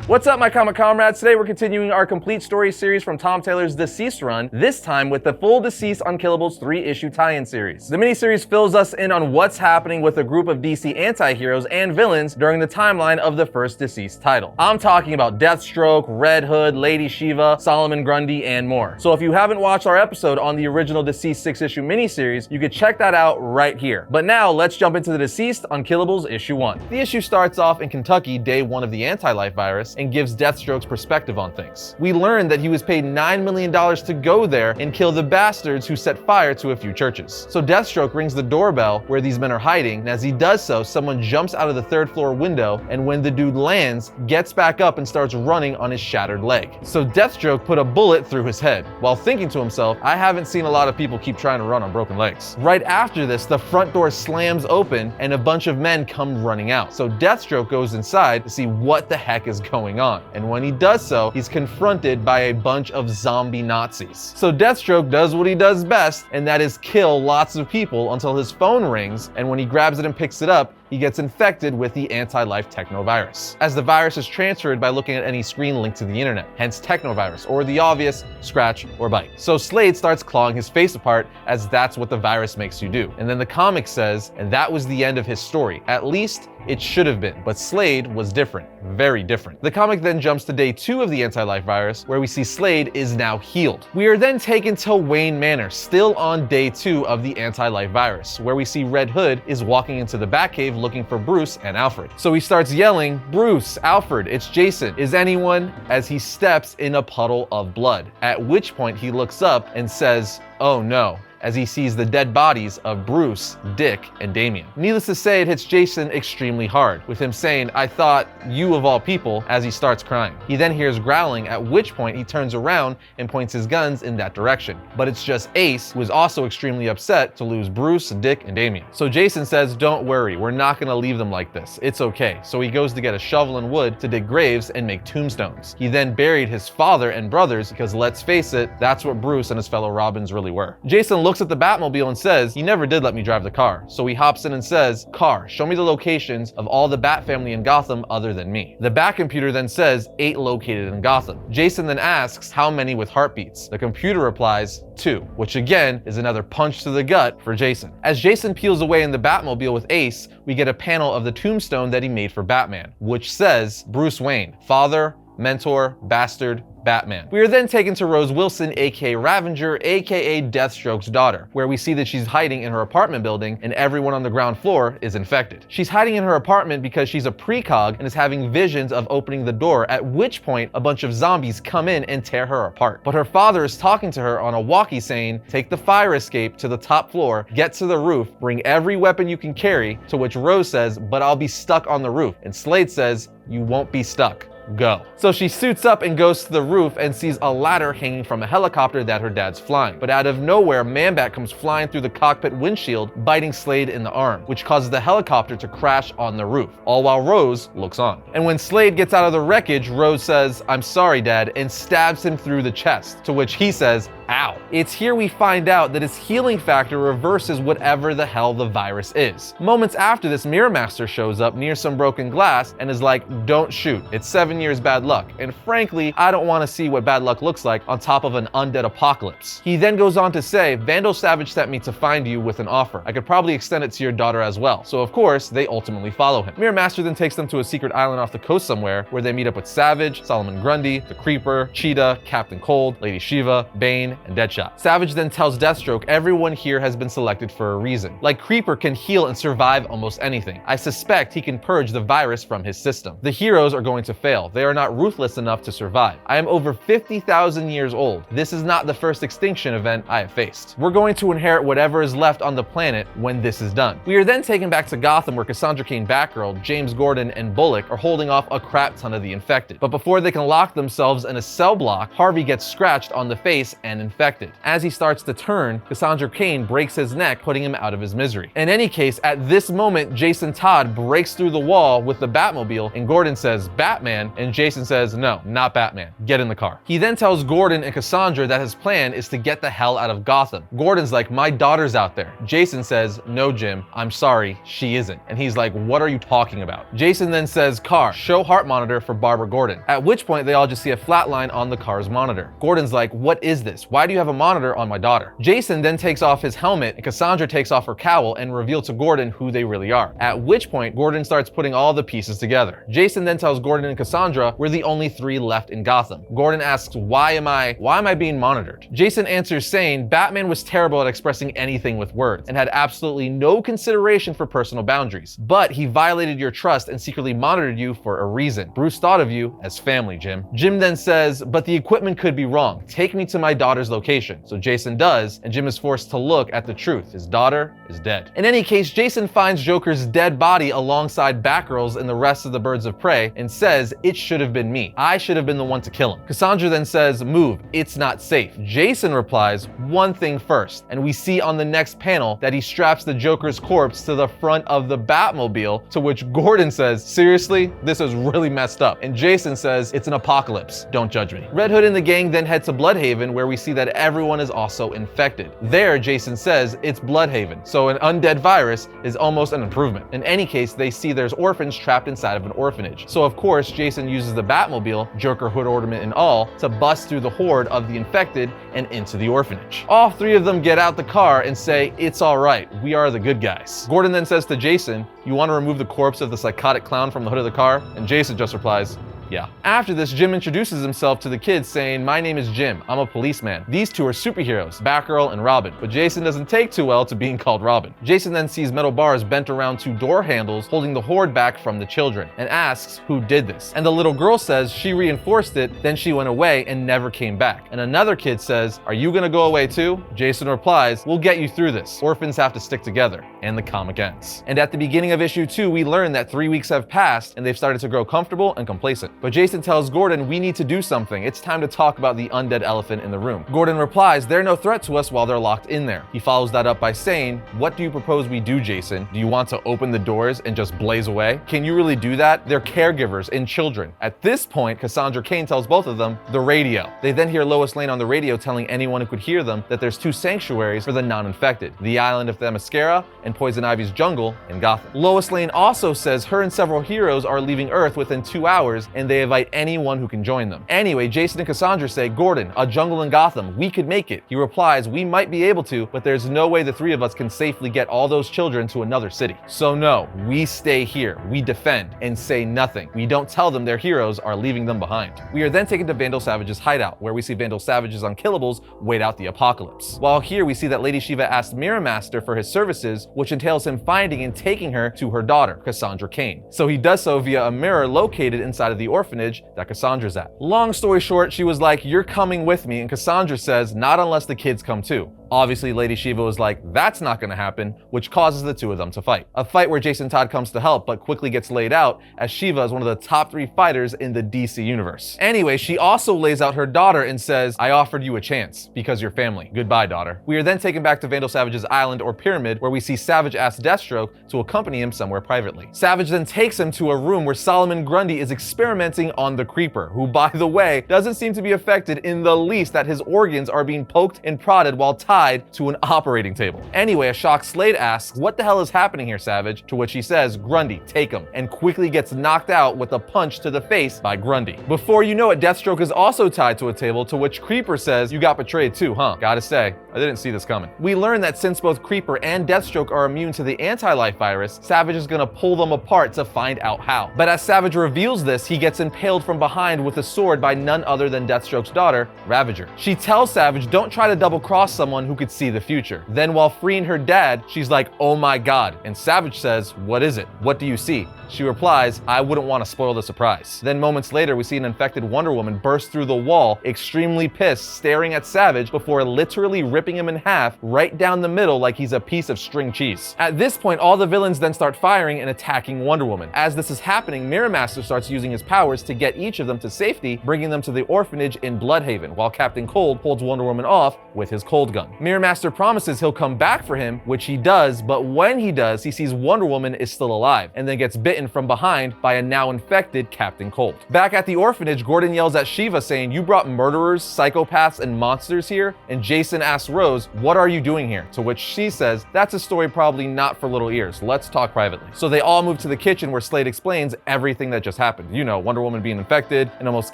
What's up, my comic comrades? Today we're continuing our complete story series from Tom Taylor's DCeased run, this time with the full DCeased Unkillables 3-issue tie-in series. The miniseries fills us in on what's happening with a group of DC anti-heroes and villains during the timeline of the first DCeased title. I'm talking about Deathstroke, Red Hood, Lady Shiva, Solomon Grundy, and more. So if you haven't watched our episode on the original DCeased 6-issue miniseries, you could check that out right here. But now let's jump into the DCeased Unkillables issue 1. The issue starts off in Kentucky, day 1 of the anti-life virus, and gives Deathstroke's perspective on things. We learn that he was paid $9 million to go there and kill the bastards who set fire to a few churches. So Deathstroke rings the doorbell where these men are hiding, and as he does so, someone jumps out of the 3rd floor window, and when the dude lands, gets back up and starts running on his shattered leg. So Deathstroke put a bullet through his head, while thinking to himself, I haven't seen a lot of people keep trying to run on broken legs. Right after this, the front door slams open and a bunch of men come running out. So Deathstroke goes inside to see what the heck is going on. And when he does so, he's confronted by a bunch of zombie Nazis. So Deathstroke does what he does best, and that is kill lots of people until his phone rings, and when he grabs it and picks it up, he gets infected with the anti-life technovirus, as the virus is transferred by looking at any screen linked to the internet, hence technovirus, or the obvious scratch or bite. So Slade starts clawing his face apart, as that's what the virus makes you do. And then the comic says, and that was the end of his story. At least it should have been, but Slade was different, very different. The comic then jumps to day 2 of the anti-life virus, where we see Slade is now healed. We are then taken to Wayne Manor, still on day 2 of the anti-life virus, where we see Red Hood is walking into the Batcave looking for Bruce and Alfred. So he starts yelling, Bruce, Alfred, it's Jason. Is anyone? As he steps in a puddle of blood, at which point he looks up and says, oh no, as he sees the dead bodies of Bruce, Dick, and Damien. Needless to say, it hits Jason extremely hard, with him saying, I thought you of all people, as he starts crying. He then hears growling, at which point he turns around and points his guns in that direction. But it's just Ace, who is also extremely upset to lose Bruce, Dick, and Damien. So Jason says, don't worry, we're not gonna leave them like this. It's okay. So he goes to get a shovel and wood to dig graves and make tombstones. He then buried his father and brothers, because let's face it, that's what Bruce and his fellow Robins really were. Jason looks at the Batmobile and says, he never did let me drive the car. So he hops in and says, car, show me the locations of all the Bat family in Gotham other than me. The Bat computer then says 8 located in Gotham. Jason then asks how many with heartbeats. The computer replies 2, which again is another punch to the gut for Jason. As Jason peels away in the Batmobile with Ace, we get a panel of the tombstone that he made for Batman, which says Bruce Wayne, father, mentor, bastard, Batman. We are then taken to Rose Wilson, aka Ravenger, aka Deathstroke's daughter, where we see that she's hiding in her apartment building and everyone on the ground floor is infected. She's hiding in her apartment because she's a precog and is having visions of opening the door, at which point a bunch of zombies come in and tear her apart. But her father is talking to her on a walkie saying, take the fire escape to the top floor, get to the roof, bring every weapon you can carry, to which Rose says, but I'll be stuck on the roof. And Slade says, you won't be stuck. Go. So she suits up and goes to the roof and sees a ladder hanging from a helicopter that her dad's flying. But out of nowhere, Man-Bat comes flying through the cockpit windshield, biting Slade in the arm, which causes the helicopter to crash on the roof, all while Rose looks on. And when Slade gets out of the wreckage, Rose says, I'm sorry, Dad, and stabs him through the chest, to which he says, ow. It's here we find out that his healing factor reverses whatever the hell the virus is. Moments after this, Mirror Master shows up near some broken glass and is like, don't shoot, it's 7 years bad luck. And frankly, I don't want to see what bad luck looks like on top of an undead apocalypse. He then goes on to say, Vandal Savage sent me to find you with an offer. I could probably extend it to your daughter as well. So of course, they ultimately follow him. Mirror Master then takes them to a secret island off the coast somewhere, where they meet up with Savage, Solomon Grundy, the Creeper, Cheetah, Captain Cold, Lady Shiva, Bane, and Deadshot. Savage then tells Deathstroke everyone here has been selected for a reason. Like Creeper can heal and survive almost anything. I suspect he can purge the virus from his system. The heroes are going to fail. They are not ruthless enough to survive. I am over 50,000 years old. This is not the first extinction event I have faced. We're going to inherit whatever is left on the planet when this is done. We are then taken back to Gotham, where Cassandra Cain Batgirl, James Gordon, and Bullock are holding off a crap ton of the infected. But before they can lock themselves in a cell block, Harvey gets scratched on the face and infected. As he starts to turn, Cassandra Cain breaks his neck, putting him out of his misery. In any case, at this moment, Jason Todd breaks through the wall with the Batmobile, and Gordon says, "Batman," and Jason says, "No, not Batman. Get in the car." He then tells Gordon and Cassandra that his plan is to get the hell out of Gotham. Gordon's like, "My daughter's out there." Jason says, "No, Jim, I'm sorry, she isn't." And he's like, "What are you talking about?" Jason then says, "Car, show heart monitor for Barbara Gordon." At which point they all just see a flat line on the car's monitor. Gordon's like, "What is this? Why do you have a monitor on my daughter?" Jason then takes off his helmet and Cassandra takes off her cowl and reveal to Gordon who they really are. At which point Gordon starts putting all the pieces together. Jason then tells Gordon and Cassandra we're the only 3 left in Gotham. Gordon asks, why am I being monitored? Jason answers saying Batman was terrible at expressing anything with words and had absolutely no consideration for personal boundaries, but he violated your trust and secretly monitored you for a reason. Bruce thought of you as family, Jim. Jim then says, but the equipment could be wrong. Take me to my daughter's location. So Jason does, and Jim is forced to look at the truth. His daughter is dead. In any case, Jason finds Joker's dead body alongside Batgirl's and the rest of the birds of prey and says, it should have been me. I should have been the one to kill him. Cassandra then says, move, it's not safe. Jason replies, one thing first, and we see on the next panel that he straps the Joker's corpse to the front of the Batmobile, to which Gordon says, seriously, this is really messed up. And Jason says, it's an apocalypse, don't judge me. Red Hood and the gang then head to Bloodhaven, where we see that everyone is also infected. There, Jason says, it's Bloodhaven, so an undead virus is almost an improvement. In any case, they see there's orphans trapped inside of an orphanage. So of course, Jason uses the Batmobile, Joker hood ornament and all, to bust through the horde of the infected and into the orphanage. All 3 of them get out the car and say, it's all right, we are the good guys. Gordon then says to Jason, you want to remove the corpse of the psychotic clown from the hood of the car? And Jason just replies, yeah. After this, Jim introduces himself to the kids saying, my name is Jim, I'm a policeman. These 2 are superheroes, Batgirl and Robin. But Jason doesn't take too well to being called Robin. Jason then sees metal bars bent around 2 door handles holding the horde back from the children and asks who did this. And the little girl says she reinforced it, then she went away and never came back. And another kid says, are you gonna go away too? Jason replies, we'll get you through this. Orphans have to stick together. And the comic ends. And at the beginning of issue 2, we learn that 3 weeks have passed and they've started to grow comfortable and complacent. But Jason tells Gordon, we need to do something. It's time to talk about the undead elephant in the room. Gordon replies, they're no threat to us while they're locked in there. He follows that up by saying, what do you propose we do, Jason? Do you want to open the doors and just blaze away? Can you really do that? They're caregivers and children. At this point, Cassandra Cain tells both of them, the radio. They then hear Lois Lane on the radio telling anyone who could hear them that there's 2 sanctuaries for the non-infected, the island of Themyscira and Poison Ivy's jungle in Gotham. Lois Lane also says her and several heroes are leaving Earth within 2 hours and they invite anyone who can join them. Anyway, Jason and Cassandra say, Gordon, a jungle in Gotham, we could make it. He replies, we might be able to, but there's no way the 3 of us can safely get all those children to another city. So no, we stay here, we defend, and say nothing. We don't tell them their heroes are leaving them behind. We are then taken to Vandal Savage's hideout, where we see Vandal Savage's Unkillables wait out the apocalypse. While here, we see that Lady Shiva asked Mirror Master for his services, which entails him finding and taking her to her daughter, Cassandra Cain. So he does so via a mirror located inside of the orphanage that Cassandra's at. Long story short, she was like, you're coming with me, and Cassandra says, not unless the kids come too. Obviously, Lady Shiva was like, that's not gonna happen, which causes the 2 of them to fight. A fight where Jason Todd comes to help, but quickly gets laid out, as Shiva is one of the top 3 fighters in the DC universe. Anyway, she also lays out her daughter and says, I offered you a chance, because you're family. Goodbye, daughter. We are then taken back to Vandal Savage's island or pyramid, where we see Savage ask Deathstroke to accompany him somewhere privately. Savage then takes him to a room where Solomon Grundy is experimenting on the Creeper, who, by the way, doesn't seem to be affected in the least that his organs are being poked and prodded while tied to an operating table. Anyway, a shocked Slade asks, what the hell is happening here, Savage? To which he says, Grundy, take him, and quickly gets knocked out with a punch to the face by Grundy. Before you know it, Deathstroke is also tied to a table, to which Creeper says, you got betrayed too, huh? Gotta say, I didn't see this coming. We learn that since both Creeper and Deathstroke are immune to the anti-life virus, Savage is gonna pull them apart to find out how. But as Savage reveals this, he gets impaled from behind with a sword by none other than Deathstroke's daughter, Ravager. She tells Savage, don't try to double-cross someone who could see the future. Then while freeing her dad, she's like, "Oh my God." And Savage says, "What is it? What do you see?" She replies, "I wouldn't want to spoil the surprise." Then moments later, we see an infected Wonder Woman burst through the wall, extremely pissed, staring at Savage before literally ripping him in half right down the middle like he's a piece of string cheese. At this point, all the villains then start firing and attacking Wonder Woman. As this is happening, Mirror Master starts using his powers to get each of them to safety, bringing them to the orphanage in Bloodhaven, while Captain Cold holds Wonder Woman off with his cold gun. Mirror Master promises he'll come back for him, which he does, but when he does, he sees Wonder Woman is still alive, and then gets bitten from behind by a now infected Captain Cold. Back at the orphanage, Gordon yells at Shiva saying, "You brought murderers, psychopaths, and monsters here?" And Jason asks Rose, "What are you doing here?" To which she says, "That's a story probably not for little ears. Let's talk privately." So they all move to the kitchen where Slade explains everything that just happened. You know, Wonder Woman being infected and almost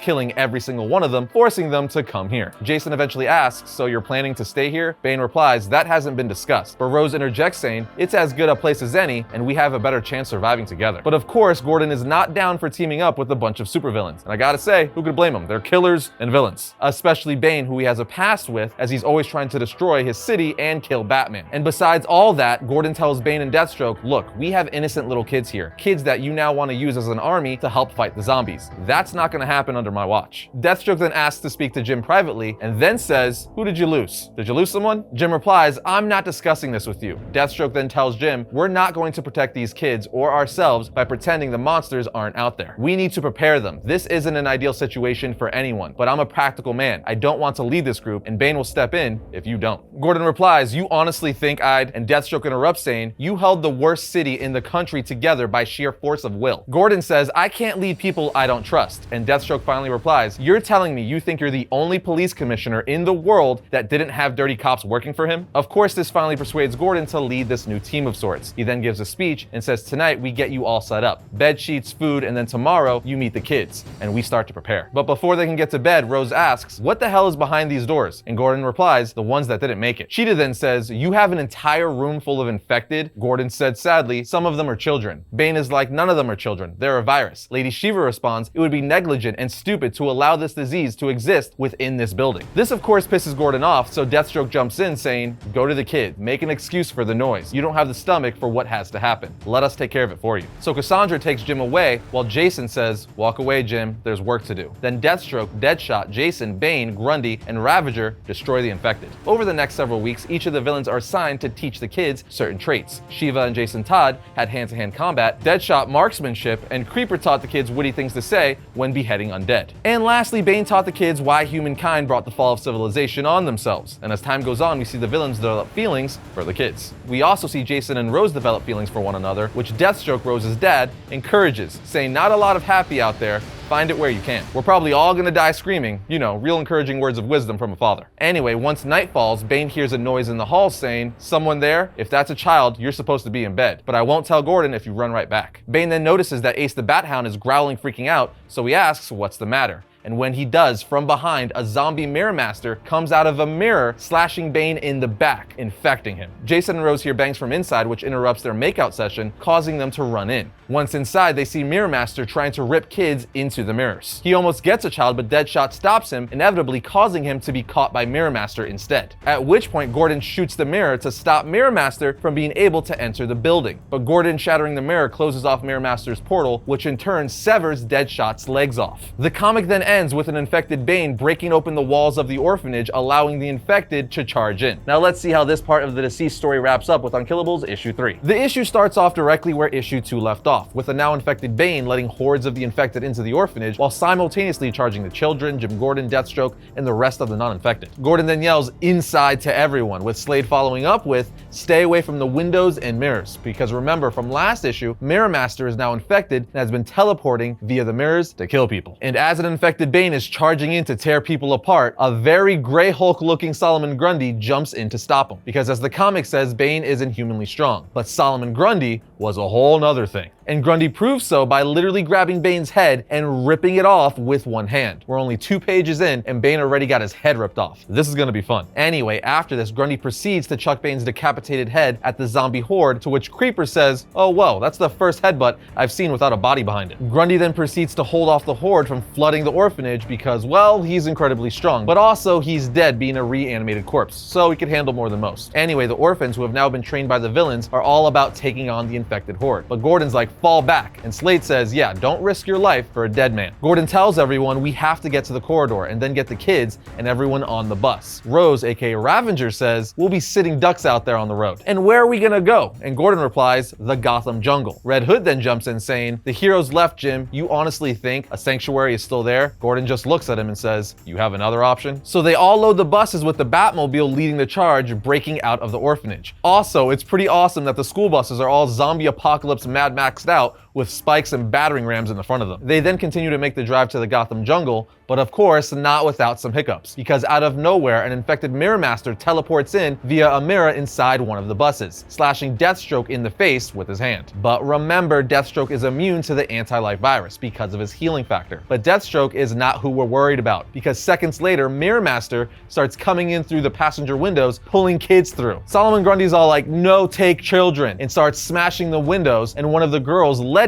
killing every single one of them, forcing them to come here. Jason eventually asks, "So you're planning to stay here?" Bane replies, "That hasn't been discussed." But Rose interjects saying, "It's as good a place as any, and we have a better chance surviving together." But of course, Gordon is not down for teaming up with a bunch of supervillains. And I gotta say, who could blame them? They're killers and villains. Especially Bane, who he has a past with, as he's always trying to destroy his city and kill Batman. And besides all that, Gordon tells Bane and Deathstroke, "Look, we have innocent little kids here. Kids that you now want to use as an army to help fight the zombies. That's not gonna happen under my watch." Deathstroke then asks to speak to Jim privately, and then says, "Who did you lose? Did you lose someone?" Jim replies, "I'm not discussing this with you." Deathstroke then tells Jim, "We're not going to protect these kids or ourselves by pretending the monsters aren't out there. We need to prepare them. This isn't an ideal situation for anyone, but I'm a practical man. I don't want to lead this group, and Bane will step in if you don't." Gordon replies, "You honestly think I'd..." And Deathstroke interrupts saying, "You held the worst city in the country together by sheer force of will." Gordon says, "I can't lead people I don't trust." And Deathstroke finally replies, "You're telling me you think you're the only police commissioner in the world that didn't have dirty cops working for him?" Of course, this finally persuades Gordon to lead this new team of sorts. He then gives a speech and says, "Tonight we get you all set up. Bed sheets, food, and then tomorrow you meet the kids, and we start to prepare." But before they can get to bed, Rose asks, "What the hell is behind these doors?" And Gordon replies, "The ones that didn't make it." Cheetah then says, "You have an entire room full of infected?" Gordon said sadly, "Some of them are children." Bane is like, "None of them are children. They're a virus." Lady Shiva responds, "It would be negligent and stupid to allow this disease to exist within this building." This of course pisses Gordon off, so Deathstroke jumps in saying, "Go to the kid. Make an excuse for the noise. You don't have the stomach for what has to happen. Let us take care of it for you." So Cassandra takes Jim away while Jason says, "Walk away, Jim. There's work to do." Then Deathstroke, Deadshot, Jason, Bane, Grundy, and Ravager destroy the infected. Over the next several weeks, each of the villains are assigned to teach the kids certain traits. Shiva and Jason Todd had hand-to-hand combat, Deadshot marksmanship, and Creeper taught the kids witty things to say when beheading undead. And lastly, Bane taught the kids why humankind brought the fall of civilization on themselves. And as time goes on, we see the villains develop feelings for the kids. We also see Jason and Rose develop feelings for one another, which Deathstroke, Rose's dad, encourages, saying, "Not a lot of happy out there. Find it where you can. We're probably all gonna die screaming." You know, real encouraging words of wisdom from a father. Anyway, once night falls, Bane hears a noise in the hall saying, "Someone there? If that's a child, you're supposed to be in bed. But I won't tell Gordon if you run right back." Bane then notices that Ace the Bat Hound is growling, freaking out, so he asks, "What's the matter?" And when he does, from behind, a zombie Mirror Master comes out of a mirror, slashing Bane in the back, infecting him. Jason and Rose hear bangs from inside, which interrupts their makeout session, causing them to run in. Once inside, they see Mirror Master trying to rip kids into the mirrors. He almost gets a child, but Deadshot stops him, inevitably causing him to be caught by Mirror Master instead. At which point, Gordon shoots the mirror to stop Mirror Master from being able to enter the building. But Gordon shattering the mirror closes off Mirror Master's portal, which in turn severs Deadshot's legs off. The comic then ends with an infected Bane breaking open the walls of the orphanage, allowing the infected to charge in. Now let's see how this part of the DCeased story wraps up with Unkillables issue 3. The issue starts off directly where issue 2 left off, with a now infected Bane letting hordes of the infected into the orphanage while simultaneously charging the children, Jim Gordon, Deathstroke, and the rest of the non-infected. Gordon then yells, "Inside" to everyone, with Slade following up with, "Stay away from the windows and mirrors," because remember from last issue, Mirror Master is now infected and has been teleporting via the mirrors to kill people. And as an infected Bane is charging in to tear people apart, a very Grey Hulk looking Solomon Grundy jumps in to stop him. Because as the comic says, Bane isn't humanly strong, but Solomon Grundy was a whole nother thing. And Grundy proves so by literally grabbing Bane's head and ripping it off with one hand. We're only 2 pages in and Bane already got his head ripped off. This is gonna be fun. Anyway, after this, Grundy proceeds to chuck Bane's decapitated head at the zombie horde, to which Creeper says, "Oh whoa, that's the first headbutt I've seen without a body behind it." Grundy then proceeds to hold off the horde from flooding the orphanage because, well, he's incredibly strong, but also he's dead being a reanimated corpse, so he could handle more than most. Anyway, the orphans, who have now been trained by the villains, are all about taking on the infected horde. But Gordon's like, "Fall back." And Slade says, "Yeah, don't risk your life for a dead man." Gordon tells everyone we have to get to the corridor and then get the kids and everyone on the bus. Rose, aka Ravenger, says, "We'll be sitting ducks out there on the road." "And where are we gonna go?" And Gordon replies, "The Gotham jungle." Red Hood then jumps in saying, "The heroes left, Jim. You honestly think a sanctuary is still there?" Gordon just looks at him and says, "You have another option?" So they all load the buses with the Batmobile leading the charge, breaking out of the orphanage. Also, it's pretty awesome that the school buses are all zombie apocalypse Mad Maxed out with spikes and battering rams in the front of them. They then continue to make the drive to the Gotham jungle, but of course not without some hiccups, because out of nowhere an infected Mirror Master teleports in via a mirror inside one of the buses, slashing Deathstroke in the face with his hand. But remember, Deathstroke is immune to the anti-life virus because of his healing factor. But Deathstroke is not who we're worried about, because seconds later Mirror Master starts coming in through the passenger windows, pulling kids through. Solomon Grundy's all like, "No, take children," and starts smashing the windows, and one of the girls, Letty,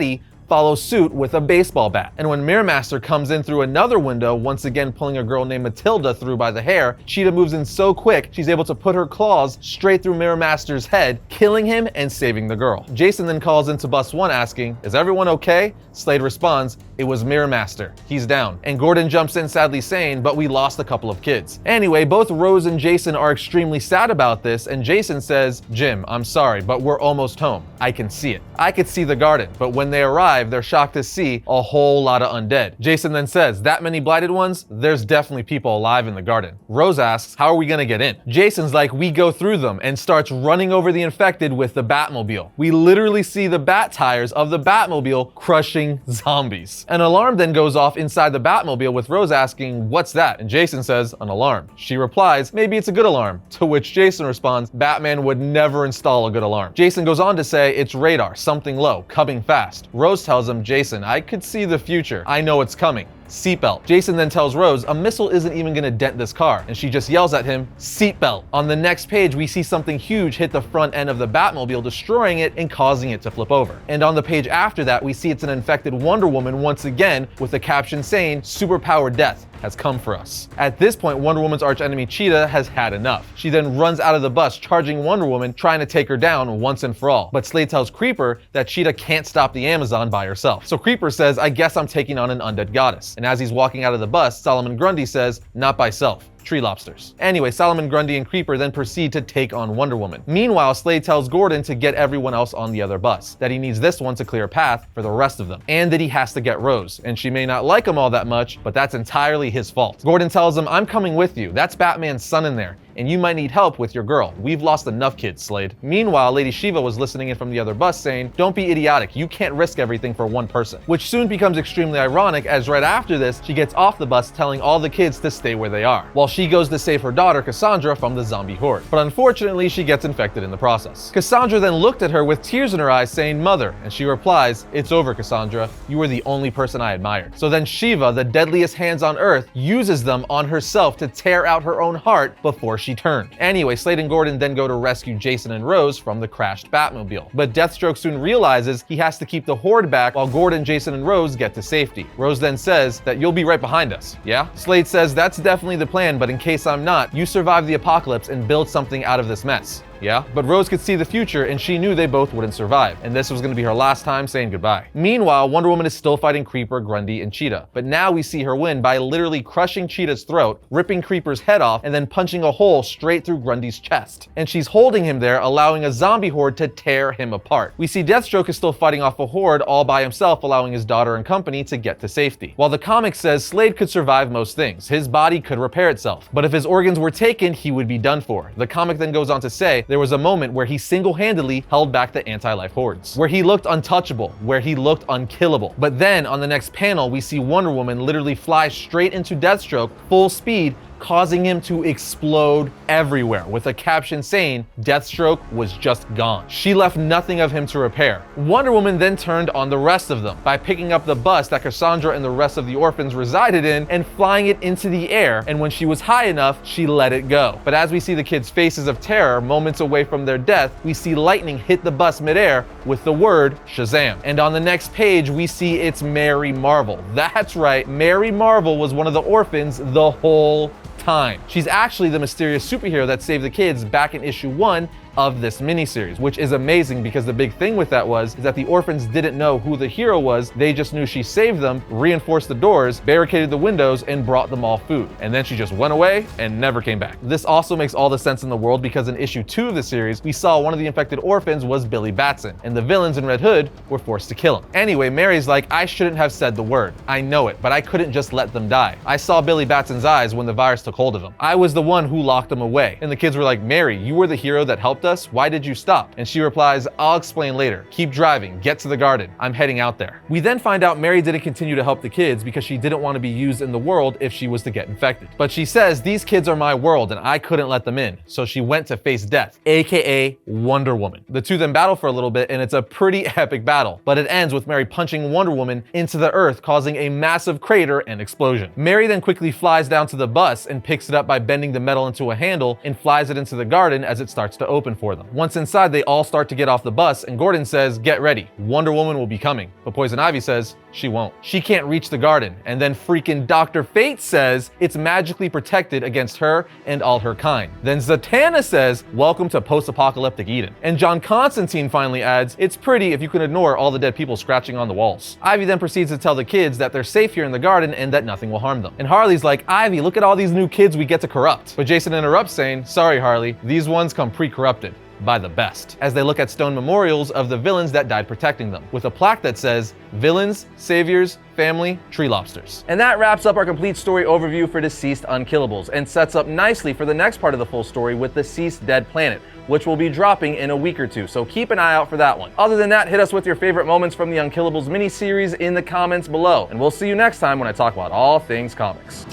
follows suit with a baseball bat. And when Mirror Master comes in through another window, once again pulling a girl named Matilda through by the hair, Cheetah moves in so quick, she's able to put her claws straight through Mirror Master's head, killing him and saving the girl. Jason then calls into Bus 1 asking, "Is everyone okay?" Slade responds, "It was Mirror Master. He's down." And Gordon jumps in sadly saying, "But we lost a couple of kids." Anyway, both Rose and Jason are extremely sad about this, and Jason says, "Jim, I'm sorry, but we're almost home. I can see it. I could see the garden." But when they arrive, they're shocked to see a whole lot of undead. Jason then says, "That many blighted ones? There's definitely people alive in the garden." Rose asks, "How are we gonna get in?" Jason's like, "We go through them," and starts running over the infected with the Batmobile. We literally see the bat tires of the Batmobile crushing zombies. An alarm then goes off inside the Batmobile, with Rose asking, "What's that?" And Jason says, "An alarm." She replies, "Maybe it's a good alarm," to which Jason responds, "Batman would never install a good alarm." Jason goes on to say, "It's radar, something low, coming fast." Rose tells him, "Jason, I could see the future. I know it's coming. Seatbelt." Jason then tells Rose a missile isn't even gonna dent this car, and she just yells at him, "Seatbelt." On the next page, we see something huge hit the front end of the Batmobile, destroying it and causing it to flip over. And on the page after that, we see it's an infected Wonder Woman once again, with the caption saying, "Superpowered death has come for us." At this point, Wonder Woman's archenemy Cheetah has had enough. She then runs out of the bus, charging Wonder Woman, trying to take her down once and for all. But Slade tells Creeper that Cheetah can't stop the Amazon by herself. So Creeper says, "I guess I'm taking on an undead goddess." And as he's walking out of the bus, Solomon Grundy says, "Not by self. Tree lobsters." Anyway, Solomon Grundy and Creeper then proceed to take on Wonder Woman. Meanwhile, Slade tells Gordon to get everyone else on the other bus, that he needs this one to clear a path for the rest of them, and that he has to get Rose. And she may not like him all that much, but that's entirely his fault. Gordon tells him, "I'm coming with you. That's Batman's son in there, and you might need help with your girl. We've lost enough kids, Slade." Meanwhile, Lady Shiva was listening in from the other bus saying, "Don't be idiotic. You can't risk everything for one person." Which soon becomes extremely ironic, as right after this, she gets off the bus telling all the kids to stay where they are, while she goes to save her daughter Cassandra from the zombie horde. But unfortunately, she gets infected in the process. Cassandra then looked at her with tears in her eyes saying, "Mother," and she replies, "It's over, Cassandra. You were the only person I admired." So then Shiva, the deadliest hands on earth, uses them on herself to tear out her own heart before she turned. Anyway, Slade and Gordon then go to rescue Jason and Rose from the crashed Batmobile. But Deathstroke soon realizes he has to keep the horde back while Gordon, Jason, and Rose get to safety. Rose then says that, "You'll be right behind us, yeah?" Slade says, "That's definitely the plan, but in case I'm not, you survive the apocalypse and build something out of this mess." Yeah? But Rose could see the future, and she knew they both wouldn't survive, and this was going to be her last time saying goodbye. Meanwhile, Wonder Woman is still fighting Creeper, Grundy, and Cheetah, but now we see her win by literally crushing Cheetah's throat, ripping Creeper's head off, and then punching a hole straight through Grundy's chest. And she's holding him there, allowing a zombie horde to tear him apart. We see Deathstroke is still fighting off a horde all by himself, allowing his daughter and company to get to safety. While the comic says Slade could survive most things, his body could repair itself, but if his organs were taken, he would be done for. The comic then goes on to say, there was a moment where he single-handedly held back the anti-life hordes, where he looked untouchable, where he looked unkillable. But then on the next panel, we see Wonder Woman literally fly straight into Deathstroke, full speed, causing him to explode everywhere, with a caption saying Deathstroke was just gone. She left nothing of him to repair. Wonder Woman then turned on the rest of them by picking up the bus that Cassandra and the rest of the orphans resided in and flying it into the air, and when she was high enough, she let it go. But as we see the kids' faces of terror moments away from their death, we see lightning hit the bus midair with the word Shazam. And on the next page, we see it's Mary Marvel. That's right, Mary Marvel was one of the orphans the whole time. She's actually the mysterious superhero that saved the kids back in issue 1 of this miniseries, which is amazing because the big thing with that is that the orphans didn't know who the hero was. They just knew she saved them, reinforced the doors, barricaded the windows, and brought them all food. And then she just went away and never came back. This also makes all the sense in the world because in issue 2 of the series, we saw one of the infected orphans was Billy Batson, and the villains in Red Hood were forced to kill him. Anyway, Mary's like, I shouldn't have said the word. I know it, but I couldn't just let them die. I saw Billy Batson's eyes when the virus took hold of him. I was the one who locked them away. And the kids were like, Mary, you were the hero that helped us. Why did you stop? And she replies, I'll explain later. Keep driving. Get to the garden. I'm heading out there. We then find out Mary didn't continue to help the kids because she didn't want to be used in the world if she was to get infected. But she says, these kids are my world and I couldn't let them in. So she went to face death, aka Wonder Woman. The two then battle for a little bit and it's a pretty epic battle. But it ends with Mary punching Wonder Woman into the earth, causing a massive crater and explosion. Mary then quickly flies down to the bus and picks it up by bending the metal into a handle and flies it into the garden as it starts to open for them. Once inside, they all start to get off the bus and Gordon says, get ready, Wonder Woman will be coming. But Poison Ivy says she won't. She can't reach the garden. And then freaking Dr. Fate says it's magically protected against her and all her kind. Then Zatanna says, welcome to post-apocalyptic Eden. And John Constantine finally adds, it's pretty if you can ignore all the dead people scratching on the walls. Ivy then proceeds to tell the kids that they're safe here in the garden and that nothing will harm them. And Harley's like, Ivy, look at all these new kids we get to corrupt. But Jason interrupts saying, sorry Harley, these ones come pre-corrupted by the best, as they look at stone memorials of the villains that died protecting them, with a plaque that says, villains, saviors, family, tree lobsters. And that wraps up our complete story overview for DCeased Unkillables, and sets up nicely for the next part of the full story with DCeased Dead Planet, which will be dropping in a week or two, so keep an eye out for that one. Other than that, hit us with your favorite moments from the Unkillables miniseries in the comments below, and we'll see you next time when I talk about all things comics.